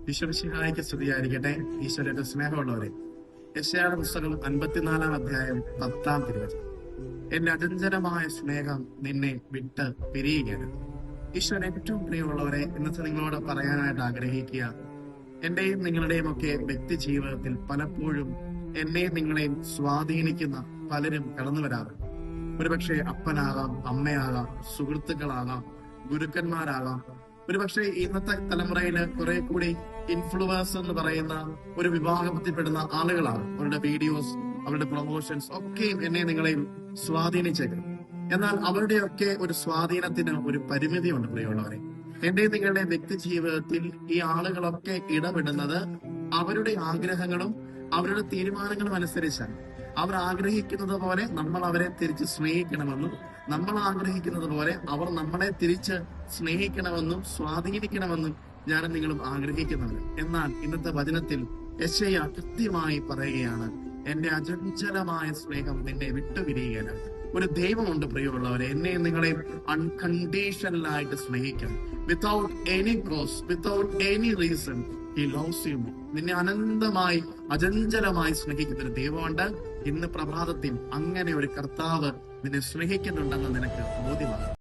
വിശ്വസിഹായിക്ക് സ്തുതിയായിരിക്കട്ടെ. ഈശ്വരന്റെ സ്നേഹമുള്ളവരെ, യെശയ്യായുടെ പുസ്തകം 54-ാം അധ്യായം 10-ാം തിരുവചനം. എന്റെ അചഞ്ചലമായ സ്നേഹം നിന്നെ വിട്ട് പിരിയുകയാണ്. ഈശ്വരൻ ഏറ്റവും പ്രിയമുള്ളവരെ, ഇന്നത്തെ നിങ്ങളോട് പറയാനായിട്ട് ആഗ്രഹിക്കുക, എന്റെയും നിങ്ങളുടെയും ഒക്കെ വ്യക്തി ജീവിതത്തിൽ പലപ്പോഴും എന്നെയും നിങ്ങളെയും സ്വാധീനിക്കുന്ന പലരും കടന്നു വരാറുണ്ട്. ഒരുപക്ഷെ അപ്പനാകാം, അമ്മയാകാം, സുഹൃത്തുക്കളാകാം, ഗുരുക്കന്മാരാകാം. ഒരുപക്ഷെ ഇന്നത്തെ തലമുറയില് കുറെ കൂടി ഇൻഫ്ലുവൻസ് എന്ന് പറയുന്ന ഒരു വിഭാഗത്തിൽപ്പെടുന്ന ആളുകളാണ്. അവരുടെ വീഡിയോസ്, അവരുടെ പ്രൊമോഷൻസ് ഒക്കെയും എന്നെ നിങ്ങളെയും സ്വാധീനിച്ചേക്കും. എന്നാൽ അവരുടെയൊക്കെ ഒരു സ്വാധീനത്തിന് ഒരു പരിമിതിയുണ്ട് പ്രിയമുള്ളവരെ. എന്റെ നിങ്ങളുടെ വ്യക്തി ജീവിതത്തിൽ ഈ ആളുകളൊക്കെ ഇടപെടുന്നത് അവരുടെ ആഗ്രഹങ്ങളും അവരുടെ തീരുമാനങ്ങളും അനുസരിച്ചാണ്. അവർ ആഗ്രഹിക്കുന്നത് പോലെ നമ്മൾ അവരെ തിരിച്ച് സ്നേഹിക്കണമെന്നും നമ്മൾ ആഗ്രഹിക്കുന്നത് പോലെ അവർ നമ്മളെ തിരിച്ച് സ്നേഹിക്കണമെന്നും സ്വാധീനിക്കണമെന്നും ഞാനും നിങ്ങളും ആഗ്രഹിക്കുന്നവര്. എന്നാൽ ഇന്നത്തെ വചനത്തിൽ യെശയ്യാ കൃത്യമായി പറയുകയാണ്, എന്റെ അചഞ്ചലമായ സ്നേഹം നിന്നെ വിട്ടുപിരിയുകയാണ്. ഒരു ദൈവമുണ്ട് പ്രിയമുള്ളവരെ, എന്നെയും നിങ്ങളെയും അൺകണ്ടീഷണലായിട്ട് സ്നേഹിക്കും. Without any cause, without any reason he loves you. നിന്നെ അനന്തമായി അചഞ്ചലമായി സ്നേഹിക്കുന്ന ഒരു ദൈവമുണ്ട്. ഇന്ന് പ്രഭാതത്തിൽ അങ്ങനെ ഒരു കർത്താവ് നിന്നെ സ്നേഹിക്കുന്നുണ്ടെന്ന് നിനക്ക് ബോധ്യമാണ്.